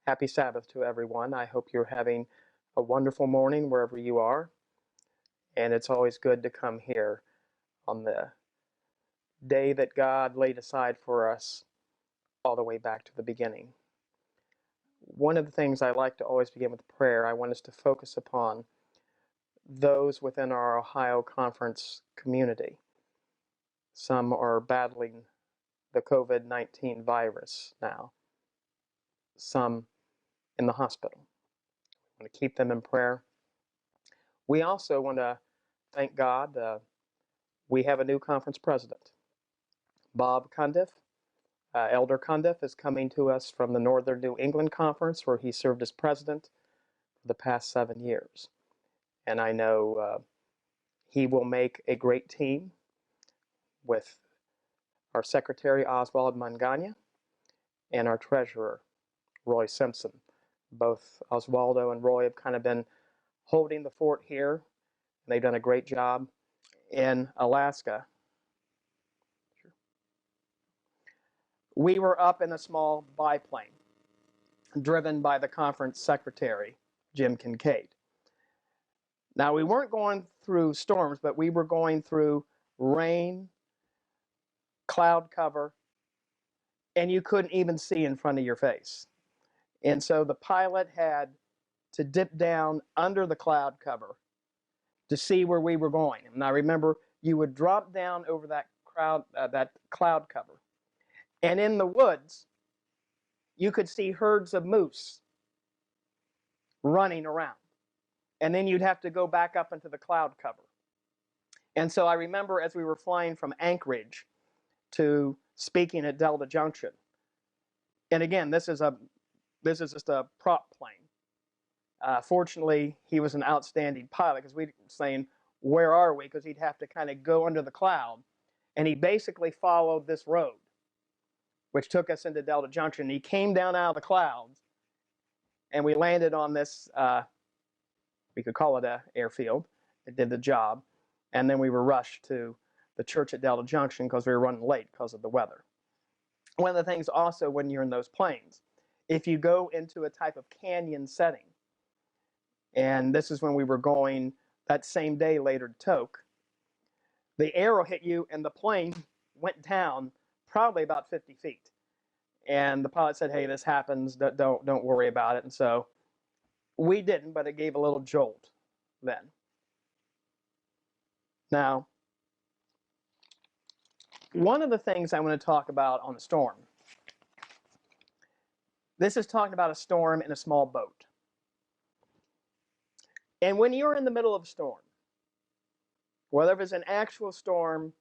Happy Sabbath to everyone. I hope you're having a wonderful morning wherever you are. And it's always good to come here on the day that God laid aside for us all the way back to the beginning. One of the things I like to always begin with prayer, I want us to focus upon those within our Ohio Conference community. Some are battling the COVID-19 virus now, some in the hospital. I want to keep them in prayer. We also want to thank God. We have a new conference president. Bob Cundiff, Elder Cundiff, is coming to us from the Northern New England Conference, where he served as president for the past 7 years. And I know he will make a great team with our secretary, Oswald Mangania, and our treasurer, Roy Simpson. Both Oswaldo and Roy have kind of been holding the fort here, and they've done a great job. In Alaska, we were up in a small biplane driven by the conference secretary, Jim Kincaid. Now, we weren't going through storms, but we were going through rain, cloud cover, and you couldn't even see in front of your face. And so the pilot had to dip down under the cloud cover to see where we were going. And I remember you would drop down over that cloud cover. And in the woods, you could see herds of moose running around. And then you'd have to go back up into the cloud cover. And so I remember as we were flying from Anchorage to speaking at Delta Junction, and again, this is just a prop plane. Fortunately, he was an outstanding pilot, because we were saying, where are we? Because he'd have to kind of go under the cloud. And he basically followed this road, which took us into Delta Junction. He came down out of the clouds, and we landed on this, we could call it an airfield. It did the job. And then we were rushed to the church at Delta Junction because we were running late because of the weather. One of the things also when you're in those planes, if you go into a type of canyon setting, and this is when we were going that same day later to Tok, the arrow hit you and the plane went down probably about 50 feet. And the pilot said, hey, this happens, don't worry about it. And so we didn't, but it gave a little jolt then. Now, one of the things I want to talk about on a storm, this is talking about a storm in a small boat. And when you're in the middle of a storm, whether it's an actual storm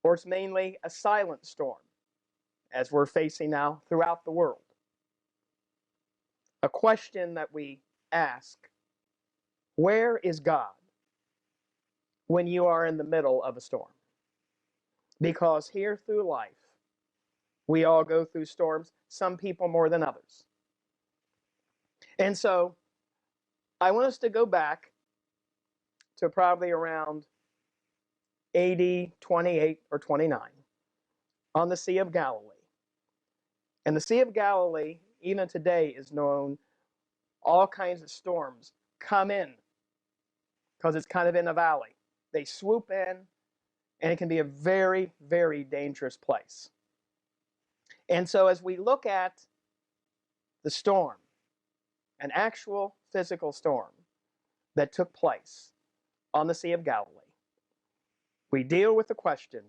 or it's mainly a silent storm, as we're facing now throughout the world, a question that we ask, where is God when you are in the middle of a storm? Because here through life, we all go through storms, some people more than others. And so I want us to go back to probably around AD 28 or 29 on the Sea of Galilee. And the Sea of Galilee, even today, is known, all kinds of storms come in because it's kind of in a valley. They swoop in, and it can be a very, very dangerous place. And so as we look at the storm, an actual physical storm that took place on the Sea of Galilee, we deal with the question,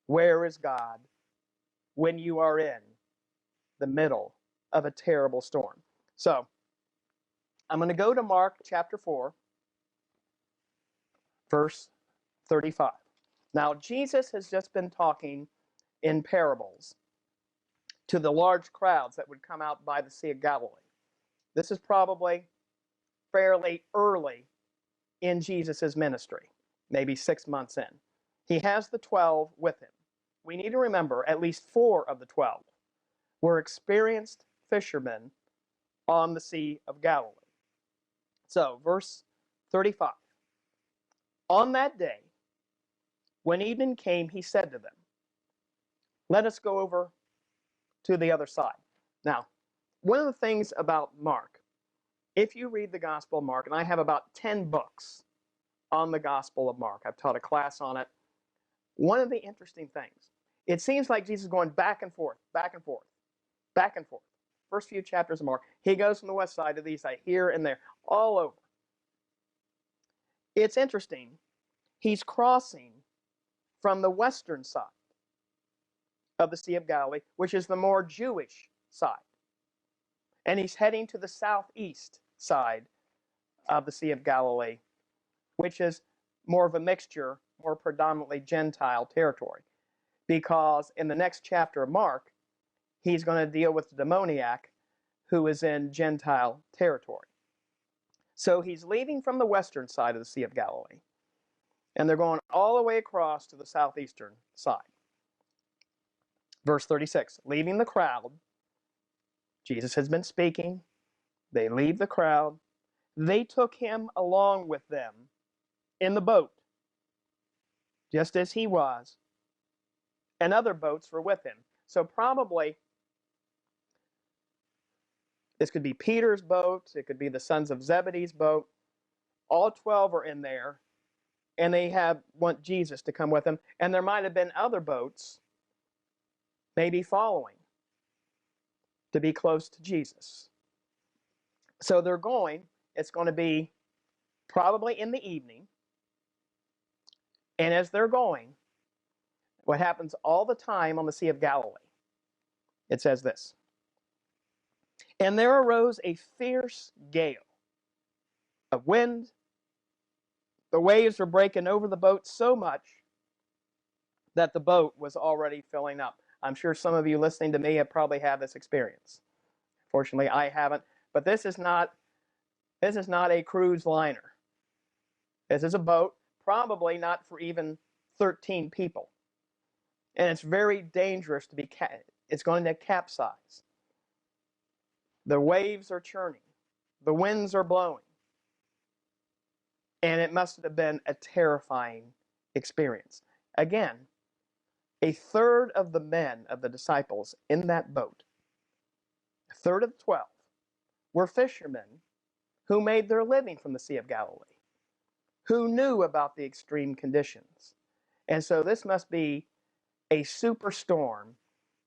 where is God when you are in the middle of a terrible storm? So I'm going to go to Mark chapter 4, verse 35. Now, Jesus has just been talking in parables to the large crowds that would come out by the Sea of Galilee. This is probably fairly early in Jesus' ministry, maybe 6 months in. He has the 12 with him. We need to remember at least 4 of the 12 were experienced fishermen on the Sea of Galilee. So, verse 35. On that day, when evening came, he said to them, let us go over to the other side. Now, one of the things about Mark, if you read the Gospel of Mark, and I have about 10 books on the Gospel of Mark, I've taught a class on it. One of the interesting things, it seems like Jesus is going back and forth, back and forth, back and forth. First few chapters of Mark, he goes from the west side to the east side, here and there, all over. It's interesting. He's crossing from the western side of the Sea of Galilee, which is the more Jewish side. And he's heading to the southeast side of the Sea of Galilee, which is more of a mixture, more predominantly Gentile territory. Because in the next chapter of Mark, he's going to deal with the demoniac who is in Gentile territory. So he's leaving from the western side of the Sea of Galilee, and they're going all the way across to the southeastern side. Verse 36, leaving the crowd, Jesus has been speaking. They leave the crowd. They took him along with them in the boat, just as he was, and other boats were with him. So probably this could be Peter's boat, it could be the sons of Zebedee's boat. All 12 are in there, and they want Jesus to come with them. And there might have been other boats maybe following to be close to Jesus. So they're going. It's going to be probably in the evening. And as they're going, what happens all the time on the Sea of Galilee, it says this, and there arose a fierce gale of wind. The waves were breaking over the boat so much that the boat was already filling up. I'm sure some of you listening to me have probably had this experience. Fortunately, I haven't. But this is not a cruise liner. This is a boat, probably not for even 13 people. And it's very dangerous to be, it's going to capsize. The waves are churning. The winds are blowing. And it must have been a terrifying experience. Again, a third of the men of the disciples in that boat, a third of the 12, were fishermen who made their living from the Sea of Galilee, who knew about the extreme conditions. And so this must be a superstorm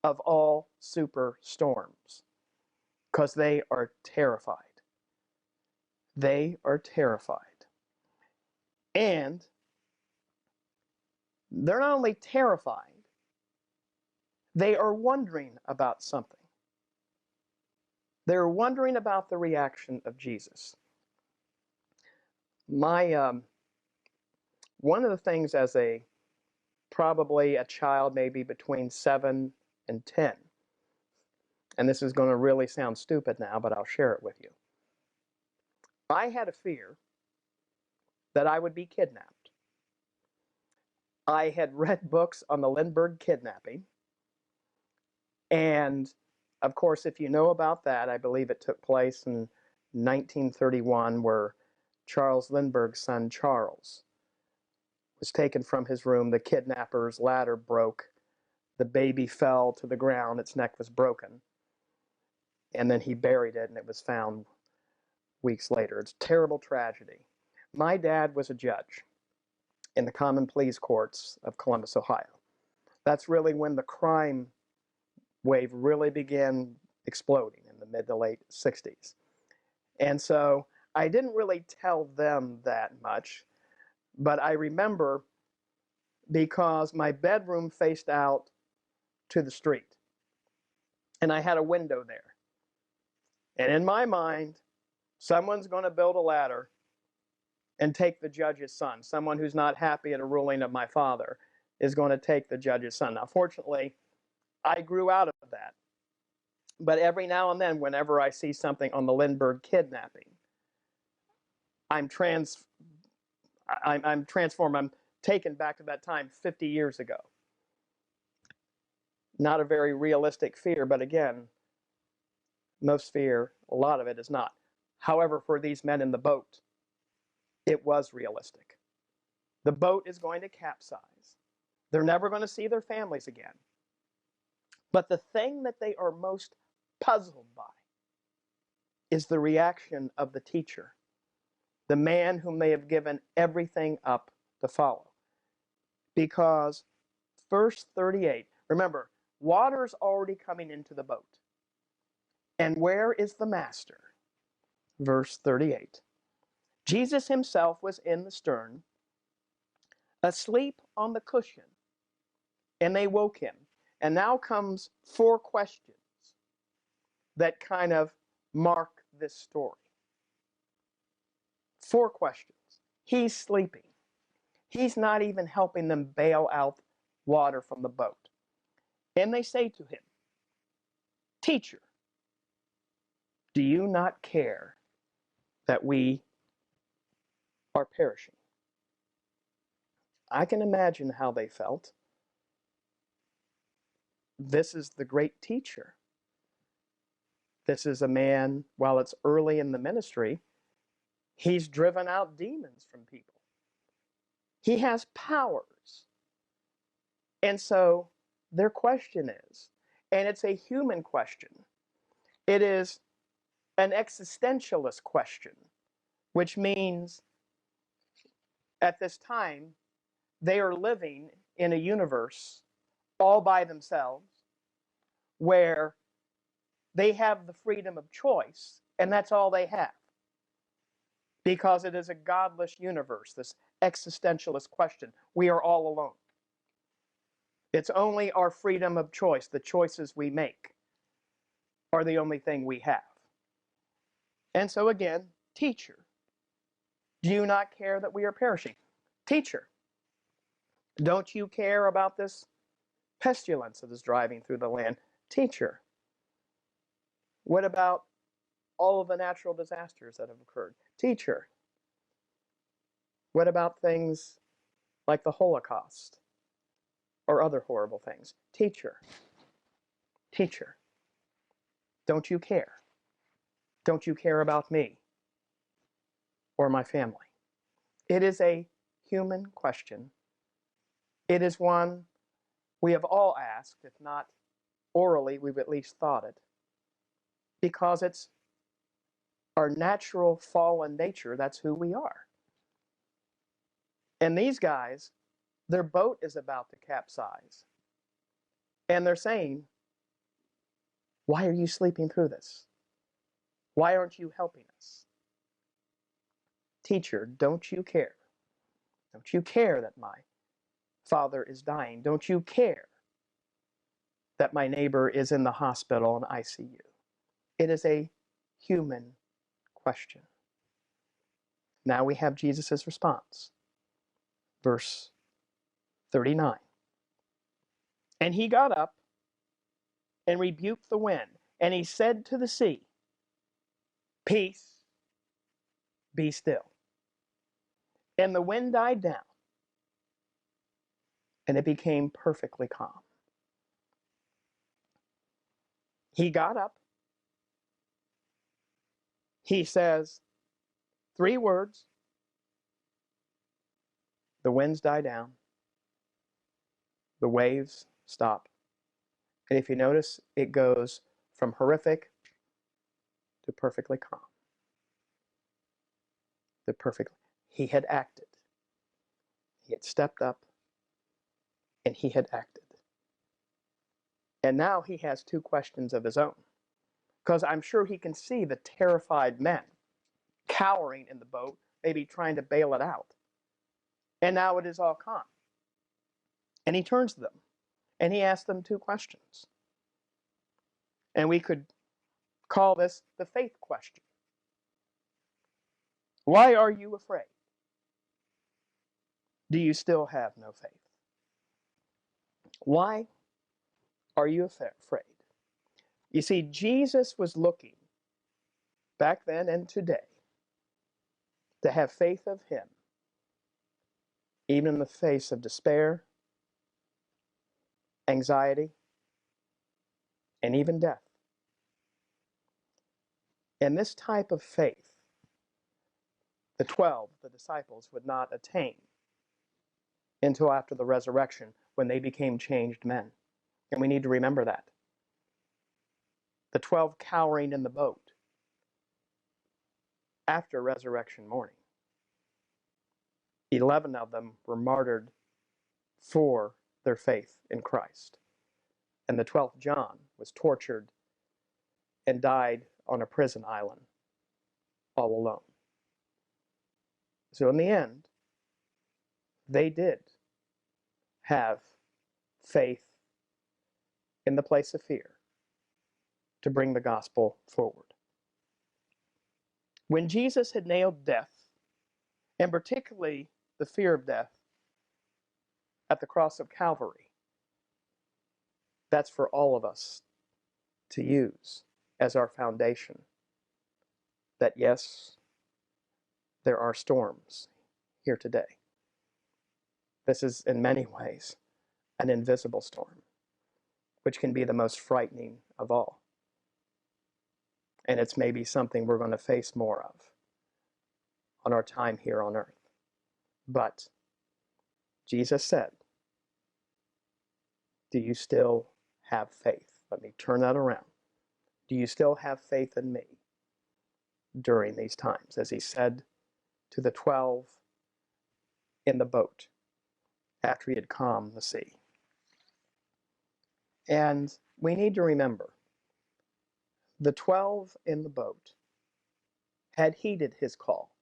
of all superstorms, because they are terrified. They are terrified. And they're not only terrified, they are wondering about something. They're wondering about the reaction of Jesus. One of the things as probably a child, maybe between 7 and 10, and this is going to really sound stupid now, but I'll share it with you. I had a fear that I would be kidnapped. I had read books on the Lindbergh kidnapping, and of course, if you know about that, I believe it took place in 1931, where Charles Lindbergh's son Charles was taken from his room. The kidnapper's ladder broke. The baby fell to the ground. Its neck was broken. And then he buried it, and it was found weeks later. It's a terrible tragedy. My dad was a judge in the Common Pleas Courts of Columbus, Ohio. That's really when the crime wave really began exploding in the mid to late 60s. And so I didn't really tell them that much, but I remember, because my bedroom faced out to the street, and I had a window there. And in my mind, someone's going to build a ladder and take the judge's son. Someone who's not happy at a ruling of my father is going to take the judge's son. Now, fortunately, I grew out of that. But every now and then, whenever I see something on the Lindbergh kidnapping, I'm transformed. I'm taken back to that time 50 years ago. Not a very realistic fear, but again, most fear, a lot of it is not. However, for these men in the boat, it was realistic. The boat is going to capsize. They're never going to see their families again. But the thing that they are most puzzled by is the reaction of the teacher, the man whom they have given everything up to follow. Because verse 38, remember, water's already coming into the boat. And where is the master? Verse 38. Jesus himself was in the stern, asleep on the cushion, and they woke him. And now comes 4 questions that kind of mark this story. 4 questions. He's sleeping. He's not even helping them bail out water from the boat. And they say to him, "Teacher, do you not care that we are perishing?" I can imagine how they felt. This is the great teacher. This is a man, while it's early in the ministry, he's driven out demons from people. He has powers. And so their question is, and it's a human question, it is an existentialist question, which means at this time they are living in a universe all by themselves where they have the freedom of choice, and that's all they have. Because it is a godless universe, this existentialist question. We are all alone. It's only our freedom of choice, the choices we make, are the only thing we have. And so again, teacher, do you not care that we are perishing? Teacher, don't you care about this pestilence that is driving through the land? Teacher, what about all of the natural disasters that have occurred? Teacher, what about things like the Holocaust or other horrible things? Teacher, don't you care? Don't you care about me or my family? It is a human question. It is one we have all asked, if not orally, we've at least thought it. Because it's our natural fallen nature, that's who we are. And these guys, their boat is about to capsize. And they're saying, why are you sleeping through this? Why aren't you helping us? Teacher, don't you care? Don't you care that my father is dying? Don't you care that my neighbor is in the hospital in ICU? It is a human question. Now we have Jesus' response. Verse 39. And he got up and rebuked the wind, and he said to the sea, "Peace, be still." And the wind died down, and it became perfectly calm. He got up. He says 3 words. The winds die down. The waves stop. And if you notice, it goes from horrific to perfectly calm. He had acted. He had stepped up, and he had acted. And now he has 2 questions of his own. Because I'm sure he can see the terrified men cowering in the boat, maybe trying to bail it out. And now it is all calm. And he turns to them, and he asks them 2 questions. And we could call this the faith question. Why are you afraid? Do you still have no faith? Why are you afraid? You see, Jesus was looking back then and today to have faith of him, even in the face of despair, anxiety, and even death. And this type of faith, the 12, the disciples, would not attain until after the resurrection, when they became changed men. And we need to remember that. The 12 cowering in the boat after resurrection morning. 11 of them were martyred for their faith in Christ. And the 12th John was tortured and died on a prison island all alone. So in the end, they did have faith in the place of fear to bring the gospel forward. When Jesus had nailed death, and particularly the fear of death, at the cross of Calvary, that's for all of us to use as our foundation. That yes, there are storms here today. This is in many ways an invisible storm, which can be the most frightening of all. And it's maybe something we're going to face more of on our time here on earth. But Jesus said, do you still have faith? Let me turn that around. Do you still have faith in me during these times? As he said to the 12 in the boat after he had calmed the sea. And we need to remember, the 12 in the boat had heeded his call,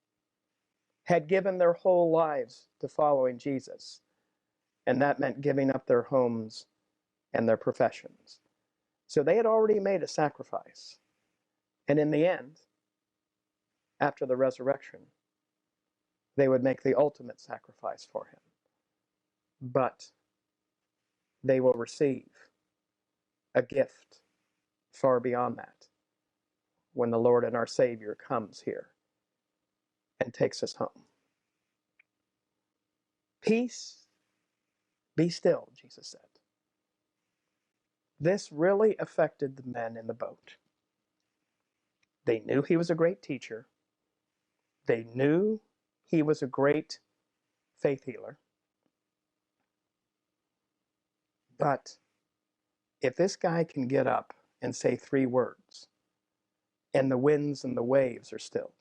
had given their whole lives to following Jesus, and that meant giving up their homes and their professions. So they had already made a sacrifice. And in the end, after the resurrection, they would make the ultimate sacrifice for him. But they will receive a gift far beyond that when the Lord and our Savior comes here and takes us home. Peace, be still, Jesus said. This really affected the men in the boat. They knew he was a great teacher. They knew he was a great faith healer. But if this guy can get up and say 3 words, and the winds and the waves are stilled,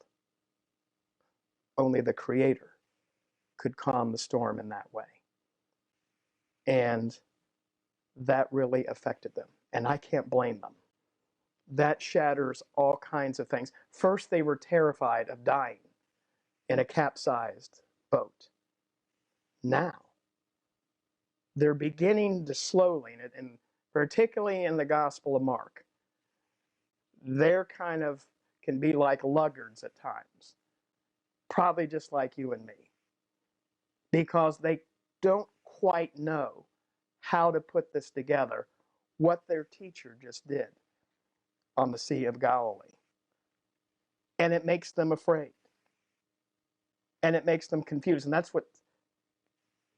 only the Creator could calm the storm in that way. And that really affected them. And I can't blame them. That shatters all kinds of things. First, they were terrified of dying in a capsized boat. Now, they're beginning to slowly, and particularly in the Gospel of Mark, they're kind of can be like luggards at times, probably just like you and me, because they don't quite know how to put this together, what their teacher just did on the Sea of Galilee. And it makes them afraid. And it makes them confused. And that's what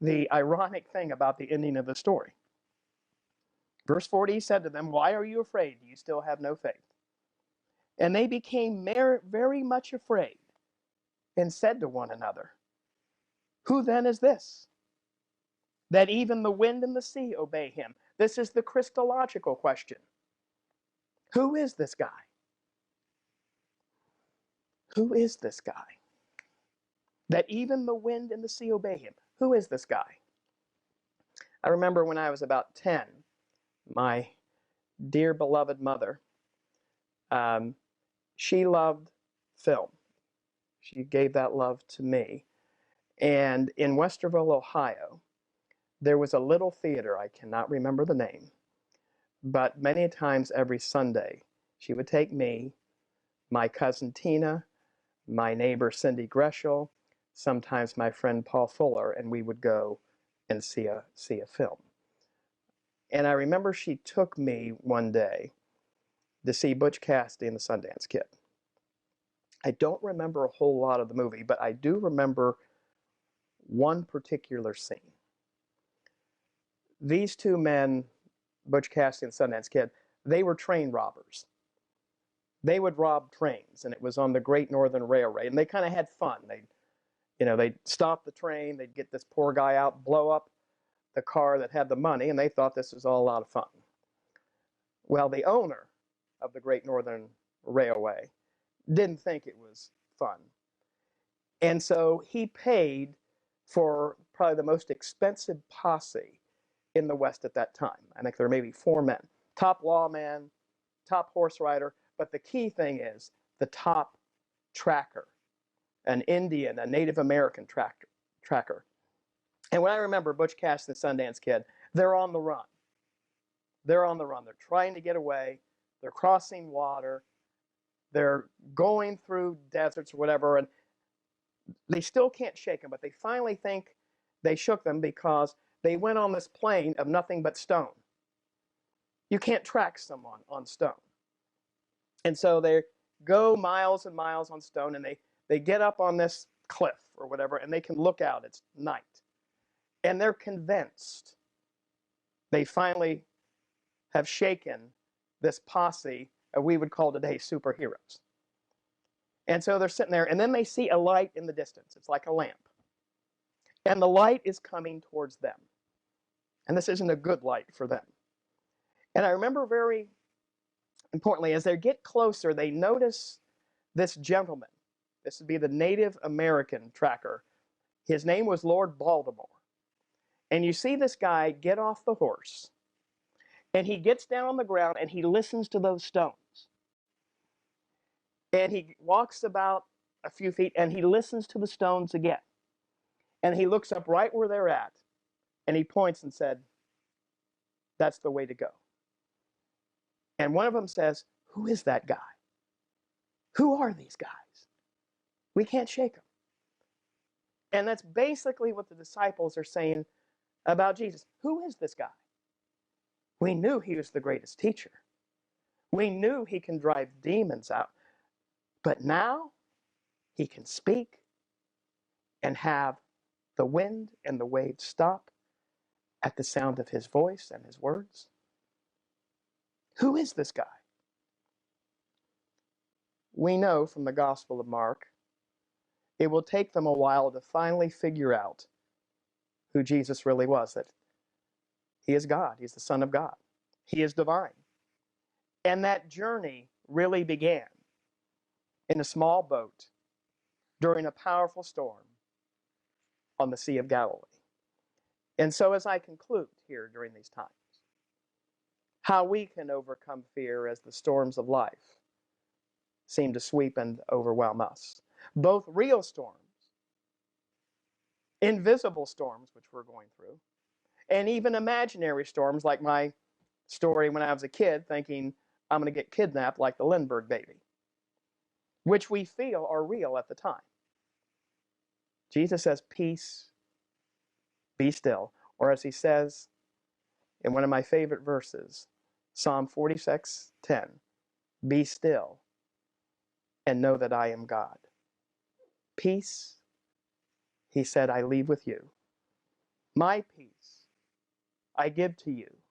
the ironic thing about the ending of the story. Verse 40, he said to them, why are you afraid? Do you still have no faith? And they became very much afraid and said to one another, who then is this, that even the wind and the sea obey him? This is the Christological question. Who is this guy? Who is this guy? That even the wind and the sea obey him. Who is this guy? I remember when I was about 10, my dear beloved mother, she loved film. She gave that love to me. And in Westerville, Ohio, there was a little theater, I cannot remember the name, but many times every Sunday, she would take me, my cousin Tina, my neighbor Cindy Greshel, sometimes my friend Paul Fuller, and we would go and see a film. And I remember she took me one day to see Butch Cassidy and the Sundance Kid. I don't remember a whole lot of the movie, but I do remember one particular scene. These 2 men, Butch Cassidy and Sundance Kid, they were train robbers. They would rob trains, and it was on the Great Northern Railway, and they kind of had fun. They'd stop the train, they'd get this poor guy out, blow up the car that had the money, and they thought this was all a lot of fun. Well, the owner of the Great Northern Railway didn't think it was fun. And so he paid for probably the most expensive posse in the West at that time. I think there were maybe 4 men. Top lawman, top horse rider, but the key thing is the top tracker, an Indian, a Native American tracker. And when I remember Butch Cassidy and the Sundance Kid, they're on the run. They're on the run. They're trying to get away. They're crossing water. They're going through deserts or whatever, and they still can't shake them, but they finally think they shook them because they went on this plain of nothing but stone. You can't track someone on stone. And so they go miles and miles on stone, and they get up on this cliff or whatever, and they can look out. It's night. And they're convinced they finally have shaken this posse of we would call today superheroes. And so they're sitting there, and then they see a light in the distance. It's like a lamp. And the light is coming towards them. And this isn't a good light for them. And I remember very importantly, as they get closer, they notice this gentleman. This would be the Native American tracker. His name was Lord Baltimore. And you see this guy get off the horse, and he gets down on the ground, and he listens to those stones. And he walks about a few feet, and he listens to the stones again. And he looks up right where they're at, and he points and said, "That's the way to go." And one of them says, "Who is that guy? Who are these guys? We can't shake them." And that's basically what the disciples are saying about Jesus. Who is this guy? We knew he was the greatest teacher. We knew he can drive demons out. But now he can speak and have the wind and the waves stop at the sound of his voice and his words. Who is this guy? We know from the Gospel of Mark, it will take them a while to finally figure out who Jesus really was, that he is God. He's the Son of God. He is divine. And that journey really began in a small boat during a powerful storm on the Sea of Galilee. And so as I conclude here during these times, how we can overcome fear as the storms of life seem to sweep and overwhelm us. Both real storms, invisible storms, which we're going through, and even imaginary storms like my story when I was a kid, thinking I'm going to get kidnapped like the Lindbergh baby, which we feel are real at the time. Jesus says, "Peace, be still." Or as he says in one of my favorite verses, Psalm 46:10, "Be still and know that I am God." Peace, he said, I leave with you. My peace I give to you.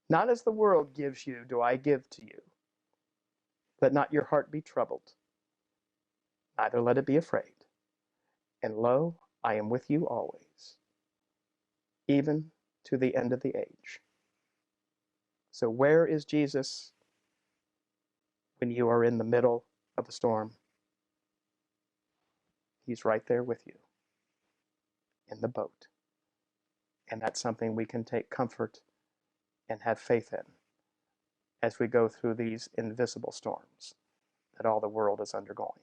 Not as the world gives you do I give to you. Let not your heart be troubled, neither let it be afraid. And lo, I am with you always, even to the end of the age. So where is Jesus when you are in the middle of the storm? He's right there with you in the boat. And that's something we can take comfort and have faith in as we go through these invisible storms that all the world is undergoing.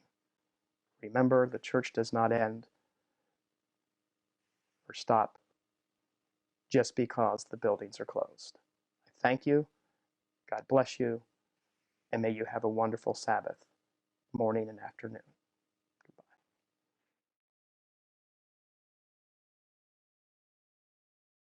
Remember, the church does not end or stop just because the buildings are closed. I thank you. God bless you. And may you have a wonderful Sabbath morning and afternoon.